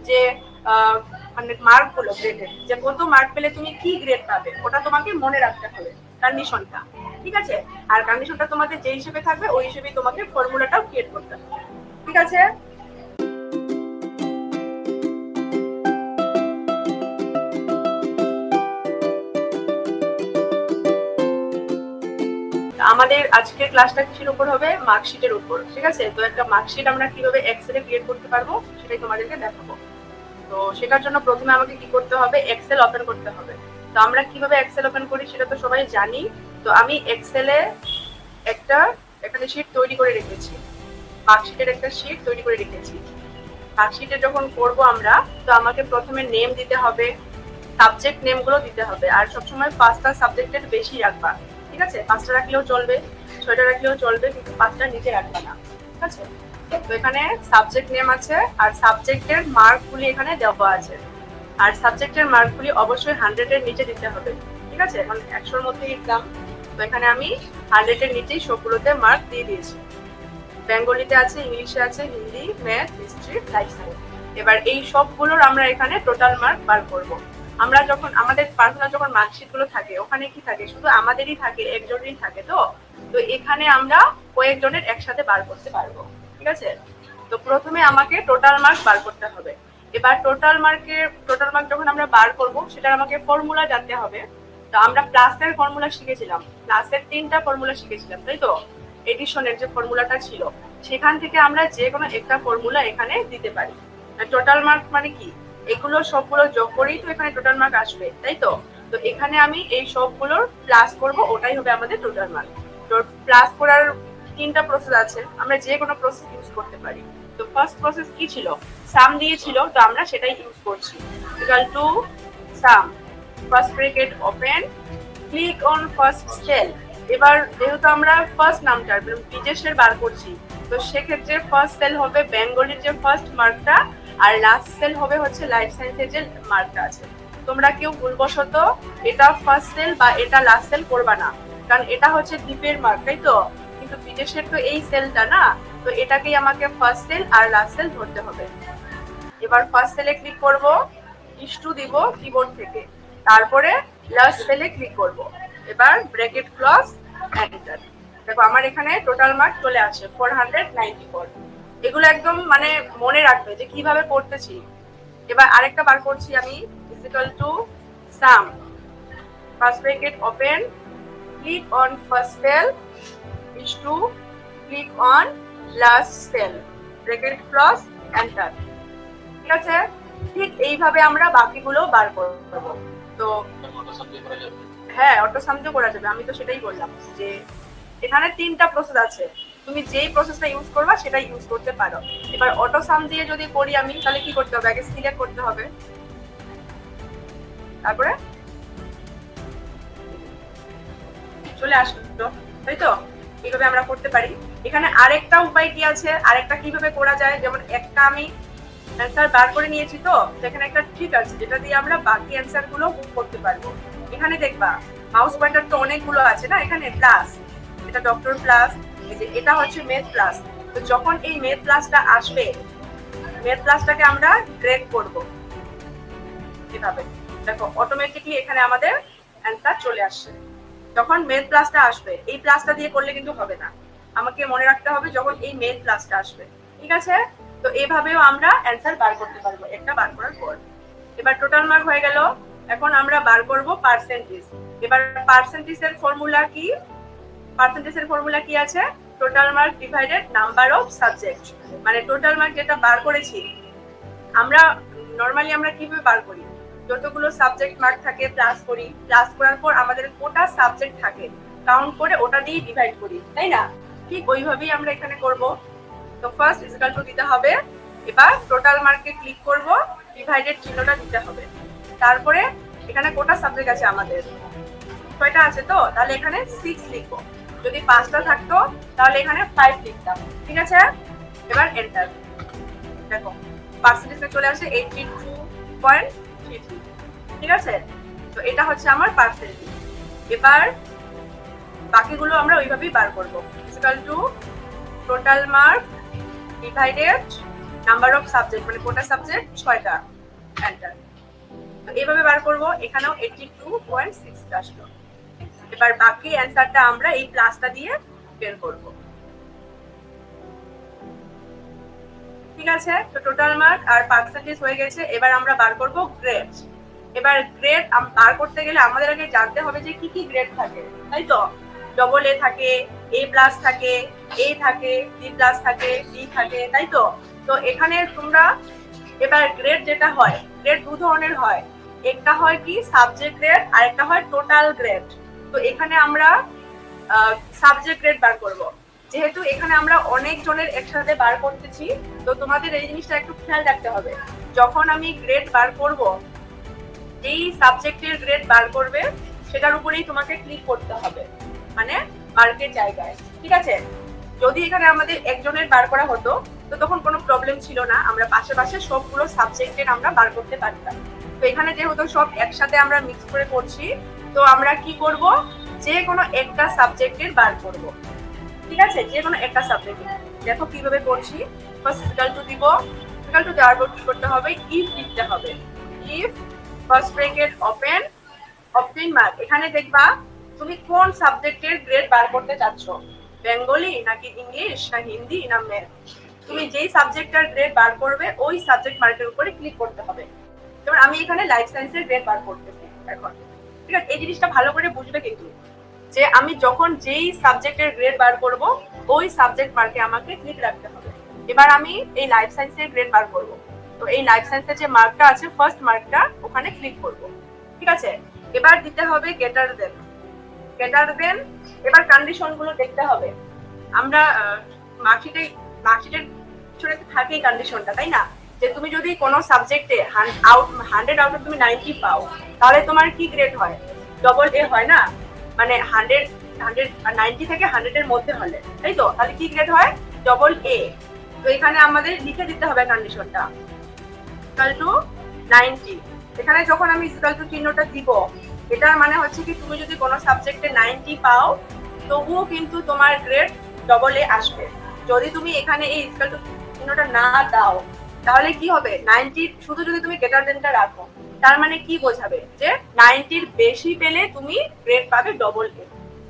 যে মানে মার্কগুলো গ্রেডের, যে কত মার্ক পেলে তুমি কি গ্রেড পাবে, ওটা তোমাকে মনে রাখতে হবে কন্ডিশনটা, ঠিক আছে? আর কন্ডিশনটা তোমাদের যে হিসেবে থাকবে ওই হিসেবেই তোমাকে ফর্মুলাটাও ক্রিয়েট করতে হবে, ঠিক আছে? আমাদের আজকের ক্লাসটা কিসের উপর হবে? মার্কশিটের উপর, ঠিক আছে? তো একটা মার্কশিট আমরা কিভাবে এক্সেলে ক্রিয়েট করতে পারবো সেটাই তোমাদেরকে দেখাবো। তো সেটার জন্য প্রথমে আমাকে কি করতে হবে? এক্সেল ওপেন করতে হবে। তো আমরা কিভাবে এক্সেল ওপেন করি সেটা তো সবাই জানি। তো আমি এক্সেলে একটা এখানে শীট তৈরি করে রেখেছি, মার্কশিটের একটা শীট তৈরি করে রেখেছি। মার্কশিটে যখন করব আমরা, তো আমাকে প্রথমে নেম দিতে হবে, সাবজেক্ট নেমগুলো দিতে হবে, আর সবসময় 5টা সাবজেক্টের বেশি রাখবা, ঠিক আছে? 5টা রাখলেও চলবে, 6টা রাখলেও চলবে, কিন্তু 5টার নিচে রাখবা না, ঠিক আছে? তো এখানে সাবজেক্ট নেম আছে আর সাবজেক্টের মার্কগুলি এখানে দেওয়া আছে, আর সাবজেক্টের মার্কগুলি অবশ্যই 100-এর নিচে দিতে হবে, ঠিক আছে? এখন 100-এর মধ্যে লিখলাম, তো এখানে আমি 100-এর নিচেই সবগুলোতে মার্ক দিয়ে দিয়েছি। বেঙ্গলিতে আছে, ইংলিশে আছে, Hindi, math, history, life science. এবার এই সবগুলোর আমরা এখানে টোটাল মার্ক বার করব। আমরা যখন আমাদের পার্সোনাল যখন মার্কশিট গুলো থাকে, ওখানে কি থাকে? শুধু আমাদেরই থাকে, একজনেরই থাকে। তো তো এখানে আমরা কয়েকজনের একসাথে বার করতে পারবো, ঠিক আছে? তো প্রথমে আমাকে টোটাল মার্ক বার করতে হবে। এবার টোটাল মার্ক যখন আমরা বার করব, সেটার আমাকে ফর্মুলা জানতে হবে। তো আমরা প্লাসের ফর্মুলা শিখেছিলাম, প্লাসের 3টা ফর্মুলা শিখেছিলাম, তাই তো? এডিশনের যে ফর্মুলাটা ছিল, সেখান থেকে আমরা যে কোনো একটা ফর্মুলা এখানে দিতে পারি। টোটাল মার্ক মানে কি? এগুলো সবগুলো যোগ করেই তো এখানে টোটাল মার্ক আসবে, তাই তো? তো এখানে আমি এই সবগুলোর প্লাস করব, ওটাই হবে আমাদের টোটাল মার্ক। তো প্লাস করার 3টা প্রসেস আছে, আমরা যে কোনো প্রসেস ইউজ করতে পারি। তো ফার্স্ট প্রসেস কি ছিল? সাম দিয়েছিল, তো আমরা সেটাই ইউজ করছি। Equal to sum, first bracket open, click on first cell. এবার যেহেতু আমরা ফার্স্ট নামটা বিদেশের বার করছি, তো সেক্ষেত্রে ফার্স্ট সেল হবে বেঙ্গলির যে ফার্স্ট মার্কটা, আর লাস্ট সেল হবে হচ্ছে লাইফ সায়েন্সের যে মার্কটা আছে। তোমরা কেউ ভুলবশত এটা ফার্স্ট সেল বা এটা লাস্ট সেল করবা না, কারণ এটা হচ্ছে দ্বীপের মার্ক, তাই তো? কিন্তু বিদেশের তো এই সেলটা না, তো এটাকেই আমাকে ফার্স্ট সেল আর লাস্ট সেল ধরতে হবে। এবার ফার্স্ট সেলে ক্লিক করব, ইস্টু দিব কিবোর্ড থেকে, তারপরে লাস্ট সেলে ক্লিক করব। এবার ব্র্যাকেট ক্লোজ, এন্টার। দেখো আমার এখানে টোটাল মার্ক চলে আসে 494। এগুলো একদম মানে মনে রাখবে যে কিভাবে করতেছি। এবার আরেকটা বার করছি আমি, equal to sum, first bracket open, click on first cell, is to, click on last cell, bracket close, enter. ঠিক আছে? ঠিক এইভাবে আমরা বাকিগুলো বার করব। তো হ্যাঁ, অটো সাম দিয়ে করা যাবে, আমি তো সেটাই বললাম যে এখানে 3টা প্রসেস আছে, তুমি যেই প্রসেসটা ইউজ করবা সেটাই ইউজ করতে পারো। এবার অটো সাম দিয়ে যদি করি আমি, তাহলে কি করতে হবে? আগে সিলেক্ট করতে হবে, তারপরে চলে আসলো, তাই তো? এইভাবে আমরা করতে পারি। এখানে আরেকটা উপায় কি আছে, আরেকটা কিভাবে করা যায়, যেমন একটা আমি অ্যান্সার বার করে নিয়েছি, তো এখানে একটা ট্রিক আছে যেটা দিয়ে আমরা বাকি অ্যান্সার গুলো করতে পারবো। এখানে দেখবা মাউস পয়েন্টার তো অনেকগুলো আছে না, এখানে প্লাস, এটা ডক্টর প্লাস, এই যে এটা হচ্ছে মেথ প্লাস। তো যখন এই মেথ প্লাসটা আসবে, মেথ প্লাসটাকে আমরা ড্র্যাগ করব এভাবে, দেখো অটোমেটিকলি এখানে আমাদের অ্যান্সার চলে আসছে। যখন মেথ প্লাসটা আসবে, এই প্লাসটা দিয়ে করলে কিন্তু হবে না, আমাকে মনে রাখতে হবে যখন এই মেথ প্লাসটা আসবে, ঠিক আছে? তো এইভাবেও আমরা অ্যান্সার বার করতে পারবো একটা বার করার পর। এবার টোটাল মার্ক হয়ে গেল, এখন আমরা বার করব পার্সেন্টেজ। এবার পার্সেন্টেজের ফর্মুলা কি? পার্সেন্টেজের ফর্মুলা কি আছে? Total mark divided number of subject. মানে টোটাল মার্ক যেটা বার করেছি আমরা, নরমালি আমরা কিভাবে বার করি? যতগুলো সাবজেক্ট মার্ক থাকে প্লাস করি, প্লাস করার পর আমাদের কোটা সাবজেক্ট থাকে কাউন্ট করে ওটা দিয়ে ডিভাইড করি, তাই না? ঠিক ওইভাবেই আমরা এখানে করব। তো ফার্স্ট ইকুয়াল টু দিতে হবে, এবার টোটাল মার্কে ক্লিক করব, ডিভাইডেড চিহ্নটা দিতে হবে, তারপরে এখানে কোটা সাবজেক্ট আছে আমাদের 6টা আছে, তো তাহলে এখানে 6 লিখবো। যদি 5টা থাকতো তাহলে এখানে 5 লিখতাম, ঠিক আছে? এবার এন্টার। দেখো পার্সেন্টেজে চলে আসে 82.33, ঠিক আছে? তো এটা হচ্ছে আমার পার্সেন্টেজ। এবার বাকিগুলো আমরা ওইভাবেই বার করব, equal to total mark divided number of subject মানে কোটা সাবজেক্ট 6টা, এন্টার। তো এইভাবে বার করব। এখানেও 82.6 আসলো। এবার বাকি অ্যান্সারটা আমরা এই প্লাসটা দিয়ে বের করব। ঠিক আছে, তো টোটাল মার্ক আর পার্সেন্টেজ হয়ে গেছে। এবার আমরা বার করব গ্রেড। এবার গ্রেড বার করতে গেলে আমাদের আগে জানতে হবে যে কি কি গ্রেড থাকে, তাই তো? ডবল এ থাকে, এ প্লাস থাকে, এ থাকে, বি প্লাস থাকে, বি থাকে, তাই তো? তো এখানে তোমরা এবার গ্রেড যেটা হয়, গ্রেড দু ধরনের হয়। একটা হয় কি সাবজেক্ট গ্রেড আর একটা হয় টোটাল গ্রেড। তো এখানে আমরা সাবজেক্ট গ্রেড বার করব। যেহেতু এখানে আমরা অনেক জনের একসাথে বার করতেছি, তো তোমাদের এই জিনিসটা একটু খেয়াল রাখতে হবে। যখন আমি গ্রেড বার করব, যেই সাবজেক্টের গ্রেড বার করবে সেটার উপরেই তোমাকে ক্লিক করতে হবে, মানে মার্কের জায়গায়। ঠিক আছে, যদি এখানে আমাদের একজনের বার করা হতো তো তখন কোনো প্রবলেম ছিল না, আমরা পাশে পাশে সবগুলো সাবজেক্টের আমরা বার করতে পারতাম। তো এখানে যেহেতু সব একসাথে আমরা মিক্স করে করছি, তো আমরা কি করব, যে কোনো একটা সাবজেক্টের বার করব। ঠিক আছে, যে কোনো একটা সাবজেক্টের। দেখো কিভাবে করছি। ফার্স্ট ইকুয়াল টু দিব, ইকুয়াল টু দেওয়ার পর কি করতে হবে, ইফ লিখতে হবে। If first bracket open, open mark. এখানে দেখবা তুমি কোন সাবজেক্টের গ্রেড বার করতে চাচ্ছ, বেঙ্গলি নাকি ইংলিশ না হিন্দি না ম্যাথ। তুমি যেই সাবজেক্টটার গ্রেড বার করবে ওই সাবজেক্ট মার্কের উপরে ক্লিক করতে হবে। যেমন আমি এখানে লাইফ সায়েন্সের গ্রেড বার করতেছি এখন। ঠিক আছে, এই জিনিসটা ভালো করে বুঝবে কিন্তু, যে আমি যখন যেই সাবজেক্টের গ্রেড বার করব ওই সাবজেক্ট মার্কে আমাকে ক্লিক রাখতে হবে। এবার আমি এই লাইফ সায়েন্সের গ্রেড বার করব, তো এই লাইফ সায়েন্সের যে মার্কটা আছে ফার্স্ট মার্কটা ওখানে ক্লিক করব। ঠিক আছে, এবার দিতে হবে গ্রেটার দেন। গ্রেটার দেন, এবার কন্ডিশন গুলো দেখতে হবে। আমরা মার্কশিটের পিছনে থাকেই কন্ডিশনটা, তাই না? যে তুমি যদি কোনো সাবজেক্টে 100 আউট অফ তুমি 90 পাও, তাহলে তোমার কি গ্রেড হয়, ডবল এ হয় না? মানে 90 থেকে 100 এর মধ্যে হলে, তাই তো? তাহলে কি গ্রেড হয়, ডবল এ। তো এখানে আমাদের লিখে দিতে হবে কন্ডিশনটা, ইকুয়াল টু 90। এখানে যখন আমি ইকুয়াল টু চিহ্নটা দিব, এটার মানে হচ্ছে কি তুমি যদি কোনো সাবজেক্টে 90 পাও তবুও কিন্তু তোমার গ্রেড ডবল এ আসবে। যদি তুমি এখানে এই ইকুয়াল টু চিহ্নটা না দাও তাহলে কি হবে, 90 শুধু যদি তুমি গ্রেটার দেনটা রাখো, তার মানে কি বোঝাবে, যে 90 এর বেশি পেলে তুমি গ্রেড পাবে ডবল এ।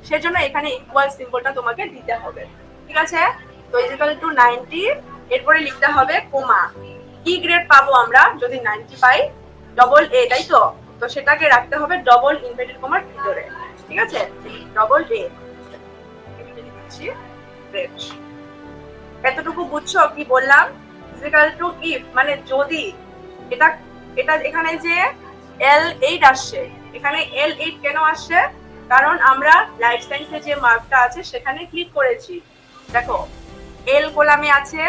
সেজন্য এখানে ইকুয়াল সিম্বলটা তোমাকে দিতে হবে। ঠিক আছে, তো ইকুয়াল টু 90, এরপরে লিখতে হবে কোমা। কি গ্রেড পাবো আমরা যদি 90 পাই, ডবল এ, তাই তো? তো সেটাকে রাখতে হবে ডবল ইনভার্টেড কমার ভিতরে। ঠিক আছে, ডবল এ দিচ্ছি গ্রেড। এতটুকু বুঝছো কি বললাম? ইকুয়াল টু ইফ মানে যদি, এটা এখানে যে L8 আসছে, এখানে L8 কেন আসছে, কারণ আমরা লাইফ সায়েন্সের যে মার্কটা আছে সেখানে ক্লিক করেছি। দেখো L কলামে আছে,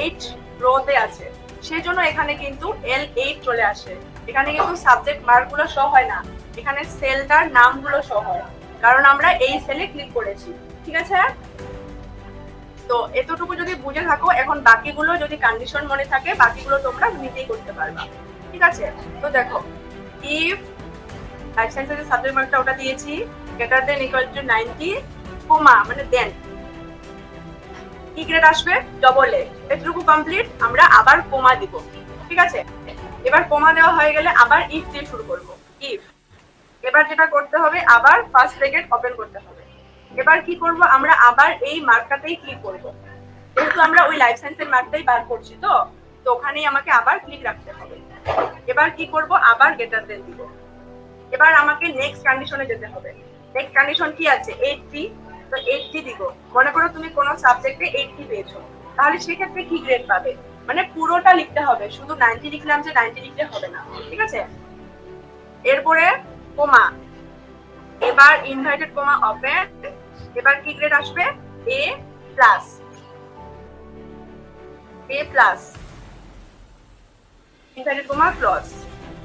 8 রোতে আছে, সেজন্য এখানে কিন্তু L8 চলে আসে। এখানে কিন্তু সাবজেক্ট মার্কগুলো শো হয় না, এখানে সেলটার নামগুলো শো হয়, কারণ আমরা এই সেলে ক্লিক করেছি। ঠিক আছে, তো এতটুকু যদি বুঝে থাকো, এখন বাকিগুলো যদি কন্ডিশন মনে থাকে বাকিগুলো তোমরা নিজেই করতে পারবা। ঠিক আছে, তো দেখো ইফ লাইফ সায়েন্সের সাবজেক্ট মার্কটা ওটা দিয়েছি, greater then equal to 90 comma মানে দেন কি গ্রেড আসবে, ডবল এ। এতটুকু কমপ্লিট, আমরা আবার কোমা দিব। ঠিক আছে, এবার কোমা দেওয়া হয়ে গেলে আবার ইফ দিয়ে শুরু করব। ইফ, এবার যেটা করতে হবে আবার ফার্স্ট ব্র্যাকেট ওপেন করতে হবে। এবার কি করব, আমরা আবার এই মার্কটাতেই ক্লিক করব, যেহেতু আমরা ওই লাইফ সায়েন্সের মার্কটাই বার করছি, তো ওখানেই আমাকে আবার ক্লিক রাখতে হবে। এবার কি করব, আবার গ্রেটার দেন দিব। এবার আমাকে নেক্সট কন্ডিশনে যেতে হবে। নেক্সট কন্ডিশন কি আছে, 80। তো 80 দিব। মনে করো তুমি কোন সাবজেক্টে 80 পেয়েছো, তাহলে সেক্ষেত্রে কি গ্রেড পাবে, মানে পুরোটা লিখতে হবে, শুধু 90 লিখলাম যে 90 লিখতে হবে না। ঠিক আছে, এরপরে কোমা, এবার ইনভার্টেড কোমা ওপেন। এবার কি গ্রেড আসবে, এ প্লাস, এ প্লাস ইনভার্টেড কোমা ক্লোজ।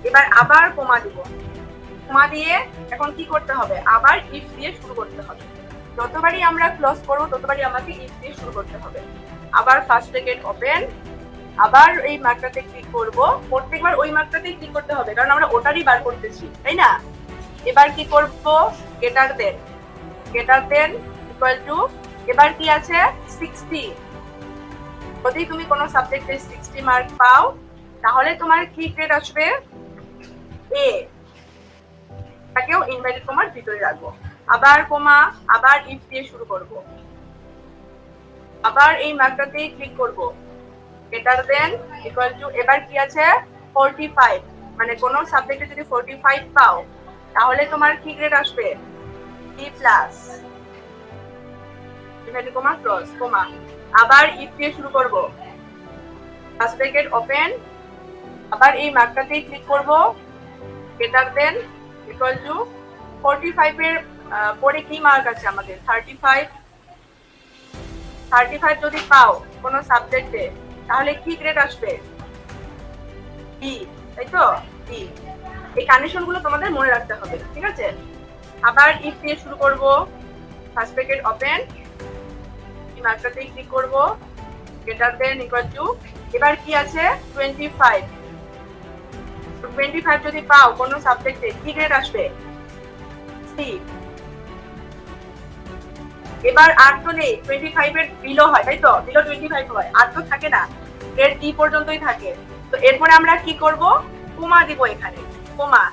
এবার আবার কোমা দিব। কোমা দিয়ে এখন কি করতে হবে, আবার ইফ দিয়ে শুরু করতে হবে। যতবারই আমরা ক্লোজ করব ততবারই আমাকে ইফ দিয়ে শুরু করতে হবে। আবার ফার্স্ট ব্র্যাকেট ওপেন, আবার এই মার্কটাতে ক্লিক করব। প্রত্যেকবার ওই মার্কটাতেই ক্লিক করতে হবে, কারণ আমরা ওটারই বার করতেছি, তাই না? এবার কি করব, greater than, greater then equal two, এবার কি আছে 60। যদি তুমি কোনো সাবজেক্টে 60 60 মার্ক পাও তাহলে তোমার কি গ্রেড আসবে? এ। তাকেও ইনভার্টেড কমার ভিতরে রাখবো, আবার কমা, আবার ইফ দিয়ে শুরু করব, আবার এই মার্কটাতে ক্লিক করব, গ্রেটার দেন ইকুয়াল টু, এবার কি আছে 45, মানে কোন সাবজেক্টে যদি 45 পাও তাহলে তোমার কি গ্রেড আসবে? B plus, inverted comma close comma, আবার ইফ দিয়ে শুরু করব, ফার্স্ট ব্র্যাকেট ওপেন, আবার এই মার্কটাতেই ক্লিক করব, গ্রেটার দেন ইকুয়াল টু 45 এর পরে কি মার্ক আছে আমাদের? 35 যদি পাও কোন সাবজেক্টে তাহলে কি গ্রেড আসবে? বি, তাই তো? বি। এই কন্ডিশন গুলো তোমাদের মনে রাখতে হবে, ঠিক আছে? আবার ইফ দিয়ে শুরু করব, ফার্স্ট ব্র্যাকেট ওপেন, এই মার্কটাতেই ক্লিক করব, গ্রেটার দেন ইকুয়াল টু, এবার কি আছে 25, 25 যদি পাও কোন সাবজেক্টে কি গ্রেড আসবে? সি। এবার আর তো নেই, 25 এর বিলো হয়, তাই তো? বিলো 25 হয়, আর তো থাকে না, গ্রেড ডি পর্যন্তই থাকে। তো এরপরে আমরা কি করব? কমা দিব এখানে, কমা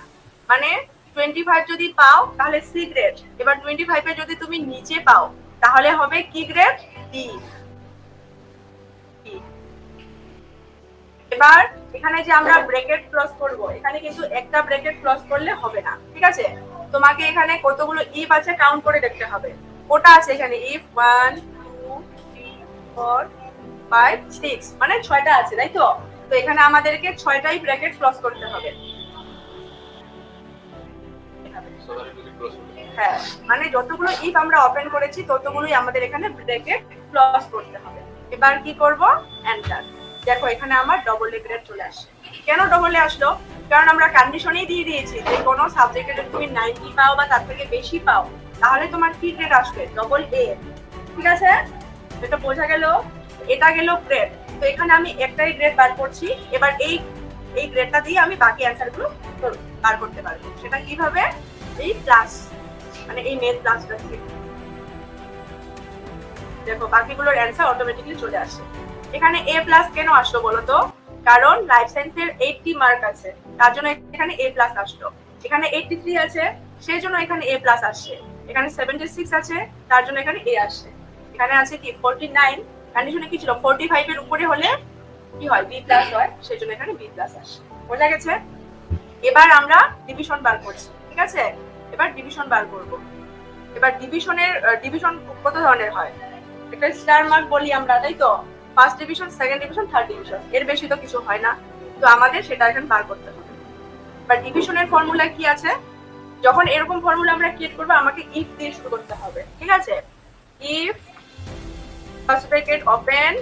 মানে 25 যদি পাও তাহলে সি গ্রেড, এবার 25 এ যদি তুমি নিচে পাও তাহলে হবে কি গ্রেড? ডি। এবার এখানে যে আমরা ব্র্যাকেট ক্লোজ করব, এখানে কিন্তু একটা ব্র্যাকেট ক্লোজ করলে হবে না, ঠিক আছে? তোমাকে এখানে কতগুলো ইফ আছে কাউন্ট করে দেখতে হবে। কোটা আছে এখানে? ইফ 1 2 3 4 5 6, মানে 6টা আছে, তাই তো? তো এখানে আমাদেরকে 6টাই ব্র্যাকেট ক্লোজ করতে হবে। হ্যাঁ, মানে যতগুলো ইফ আমরা ওপেন করেছি ততগুলোই আমাদের এখানে ব্র্যাকেট ক্লোজ করতে হবে। এবার কি করব? এন্টার। দেখো এখানে আমার ডবল এ গ্রেড চলে আসে। কেন ডবল এ আসলো? কারণ আমরা কন্ডিশনেই দিয়ে দিয়েছি যে কোন সাবজেক্টে যদি তুমি 90 পাও বা তার থেকে বেশি পাও তাহলে তোমার কি গ্রেড আসবে? ডবল এ, ঠিক আছে? এটা বোঝা গেল? এটা গেল গ্রেড। তো এখানে আমি একটাই গ্রেড বার করছি, এবার এই গ্রেডটা দিয়ে আমি বাকি অ্যানসারগুলো বার করতে পারবো। সেটা কিভাবে? এই প্লাস, মানে এই মেথ প্লাসটা দিয়ে। দেখো বাকিগুলোর অ্যানসার অটোমেটিক্যালি চলে আসে। এখানে এ প্লাস কেন আসলো বলো তো? কারণ লাইফ সায়েন্সের 80 মার্ক আছে, তার জন্য এখানে এ প্লাস আসলো। এখানে 83 আছে, সেই জন্য এখানে এ প্লাস আসছে। এখানে 76 আছে, তার জন্য এখানে এ আসছে। এখানে আছে কি 49, কন্ডিশনে কি ছিল? 45 এর উপরে হলে কি হয়? বি প্লাস হয়, সেই জন্য এখানে বি প্লাস আসছে। বোঝা গেছে? এবার আমরা ডিভিশন বার করছি, ঠিক আছে? এবার ডিভিশন বার করব। এবার ডিভিশন কত ধরনের হয়? একটা স্টার মার্ক বলি আমরা, তাই তো? First division, second division, third division, এর বেশি তো কিছু হয় না। তো আমাদের সেটা এখন বার করতে হবে। এবার ডিভিশনের ফর্মুলা কি আছে? যখন এরকম ফর্মুলা আমরা ক্রিয়েট করব আমাকে ইফ দিয়ে শুরু করতে হবে, ঠিক আছে? ইফ ফার্স্ট ব্র্যাকেট ওপেন,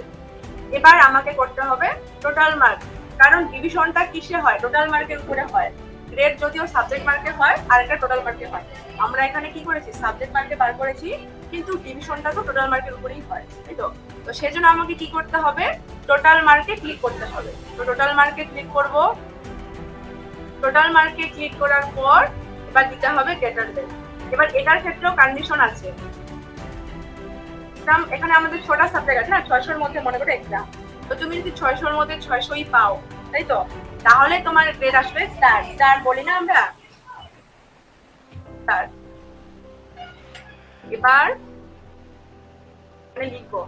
এবার আমাকে করতে হবে টোটাল মার্ক, কারণ ডিভিশনটা কিসে হয়? টোটাল মার্কের উপরে হয়। গ্রেড যদিও সাবজেক্ট মার্কে হয় আর এটা টোটাল মার্কে হয়। আমরা এখানে কি করেছি? সাবজেক্ট মার্কে বার করেছি, কিন্তু ডিভিশনটা তো টোটাল মার্কের উপরেই হয়, তাই তো? তো সেজন্য আমাকে কি করতে হবে? টোটাল মার্কে ক্লিক করতে হবে। তো টোটাল মার্কে ক্লিক করব। টোটাল মার্কে ক্লিক করার পর এবার দিতে হবে গ্রেটার দেন। এবার এটার ক্ষেত্রেও কন্ডিশন আছে। এখানে আমাদের 6টা সাবজেক্ট আছে না, 600 এর মধ্যে মনে করে এক্সাম। তো তুমি যদি 600 এর মধ্যে 600ই পাও, তাই তো? তাহলে তোমার গ্রেড আসবে স্টার। স্টার বলি না আমরা, স্টার। এবার লিখবো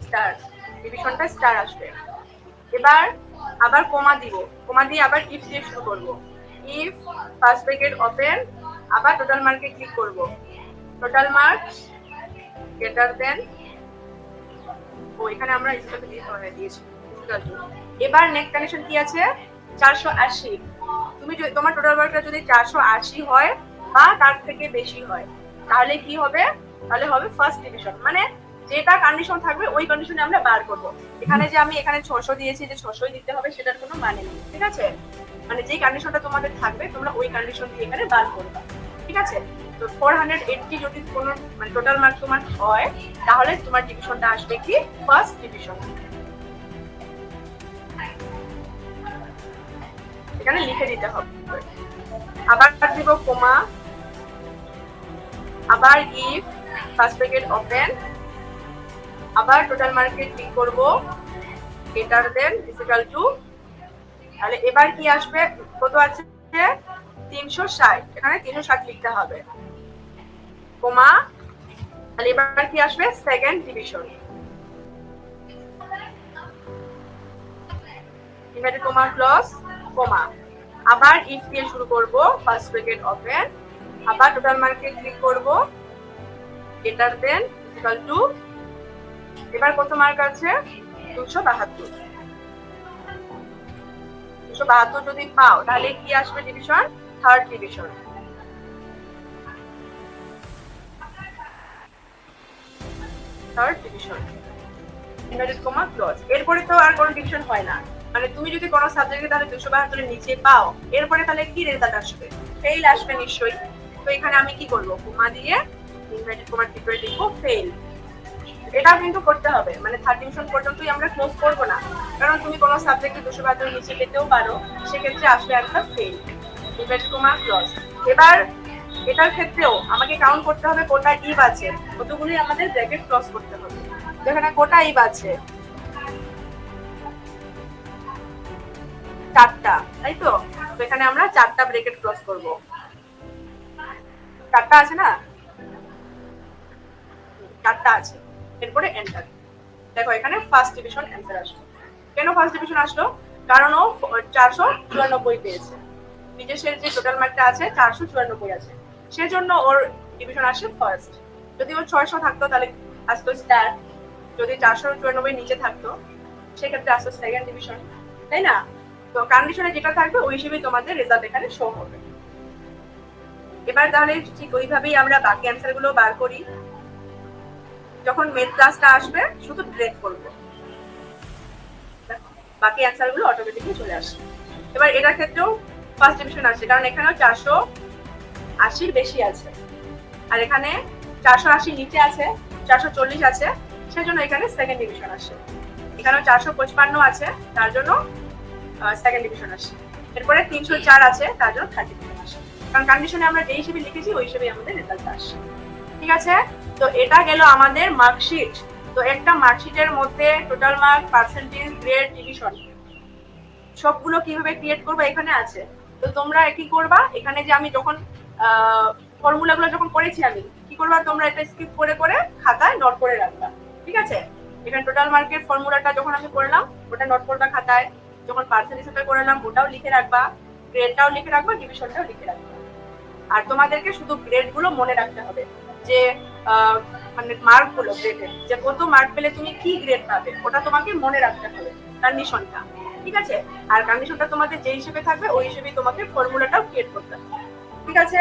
স্টার, ডিভিশনটা স্টার আসবে। এবার আবার কমা দিব, কমা দিয়ে আবার ইফ দিয়ে শুরু করব। ইফ ফার্স্ট ব্র্যাকেট ওপেন, আবার টোটাল মার্কে ক্লিক করব। টোটাল মার্ক গ্রেটার দেন, ও এখানে আমরা ইসটাকে দিয়েছি। এবার নেক্সট কন্ডিশন কি আছে? 480। তুমি তোমার টোটাল মার্কটা যদি 480 হয় বা তার থেকে বেশি হয় তাহলে কি হবে? তাহলে হবে ফার্স্ট ডিভিশন, মানে যেটা কন্ডিশন থাকবে ওই কন্ডিশনে আমরা বার করব। এখানে যে আমি এখানে 600 দিয়েছি যে 600ই দিতে হবে সেটার কোনো মানে নেই, ঠিক আছে? মানে যে কন্ডিশনটা তোমাদের থাকবে তোমরা ওই কন্ডিশন দিয়ে এখানে বার করবে, ঠিক আছে? তো 480 যদি কোনো মানে টোটাল মার্ক তোমার হয় তাহলে তোমার ডিভিশনটা আসবে কি? First division. এখানে লিখে দিতে হবে। আবার দিব কমা, আবার ইফ ফার্স্ট ব্র্যাকেট ওপেন, আবার টোটাল মার্কে ক্লিক করব। Greater than is equal to, তাহলে এবার কি আসবে, কত আছে 360, এখানে 360 লিখতে হবে, কমা, তাহলে এবার কি আসবে second division, inverted comma close comma, আবার ইফ দিয়ে শুরু করব, ফার্স্ট ব্র্যাকেট ওপেন, আবার টোটাল মার্কে ক্লিক করব, greater than is equal to, এবার কত মার্ক আছে 272, 272 যদি পাও তাহলে কি আসবে division, third division. Third division inverted comma close. এরপরে তো আর কোনো ডিভিশন হয় না, মানে তুমি যদি কোনো সাবজেক্টে তাহলে 272 এর নিচে পাও, এরপরে তাহলে কি রেজাল্ট আসবে, ফেল আসবে নিশ্চয়ই। তো এখানে আমি কি করব, কমা দিয়ে ইনভার্টেড কমা টিপে লিখব ফেল। এটা কিন্তু করতে হবে, মানে থার্ড ডিভিশন পর্যন্তই আমরা ক্লোজ করব না, কারণ তুমি কোনো সাবজেক্টে 272 এর নিচে পেতেও পারো, সেক্ষেত্রে আসলে answer fail, inverted comma close. এবার এটার ক্ষেত্রেও আমাকে কাউন্ট করতে হবে কোটা ইভ আছে, কতগুলি আমাদের ব্র্যাকেট ক্লোজ করতে হবে। যেখানে কোটা ইভ আছে 4টা, তাই তো, এখানে আমরা 4টা ব্র্যাকেট ক্লোজ করব, 4টা আছে না, 4টা আছে, এরপরে এন্টার। দেখো এখানে ফার্স্ট ডিভিশন অ্যান্সার আসলো। কেন ফার্স্ট ডিভিশন আসলো, কারণ ও 494 পেয়েছে, বিদেশের যে টোটাল মার্কটা আছে 494 আছে, সেজন্য ওর ডিভিশন আসে ফার্স্ট। যদি ওর 600 থাকতো তাহলে আসতো স্টার, যদি 494 নিচে থাকতো সেক্ষেত্রে আসতো সেকেন্ড ডিভিশন, তাই না? তো কন্ডিশনে যেটা থাকবে ওই হিসেবেই তোমাদের রেজাল্ট এখানে শো হবে। এবার তাহলে ঠিক ওইভাবেই আমরা বাকি অ্যান্সার গুলো বার করি। যখন মেথ ক্লাসটা আসবে শুধু ব্রেক করব, বাকি অ্যান্সার গুলো অটোমেটিকলি চলে আসে। এবার এটার ক্ষেত্রেও ফার্স্ট ডিভিশন আসে, কারণ এখানেও 480 বেশি আছে, আর এখানে 480 নিচে আছে, 440 আছে, সেজন্য এখানে সেকেন্ড ডিভিশন আসে। এখানেও 455 আছে, তার জন্য সেকেন্ড ডিভিশন আসে। এরপরে 304 আছে, তার জন্য থার্ড ডিভিশন আসে, কারণ কন্ডিশনে আমরা যে হিসেবে লিখেছি ওই হিসেবে আমাদের রেজাল্ট আসে। ঠিক আছে, তো এটা গেল আমাদের মার্কশিট। তো একটা মার্কশিটের মধ্যে total mark, percentage, grade, division সবগুলো কিভাবে ক্রিয়েট করবো এখানে আছে। তো তোমরা কি করবা, এখানে যে আমি যখন ফর্মুলাগুলো যখন করেছি আমি কি করবা, তোমরা এটা স্কিপ করে করে খাতায় নোট করে রাখবা। ঠিক আছে, এখানে টোটাল মার্কের ফর্মুলাটা যখন আমি করলাম ওটা নোট করবা খাতায়, যখন পার্সেন্টেজটা করলাম ওটাও লিখে রাখবা, গ্রেডটাও লিখে রাখবা, ডিভিশনটাও লিখে রাখবা। আর তোমাদেরকে শুধু গ্রেড গুলো মনে রাখতে হবে, যে মানে মার্ক গুলো গ্রেডের, যে কত মার্ক পেলে তুমি কি গ্রেড পাবে ওটা তোমাকে মনে রাখতে হবে, কন্ডিশনটা। ঠিক আছে, আর কন্ডিশনটা তোমাদের যে হিসেবে থাকবে ওই হিসেবেই তোমাকে ফর্মুলাটাও ক্রিয়েট করতে হবে। ঠিক আছে।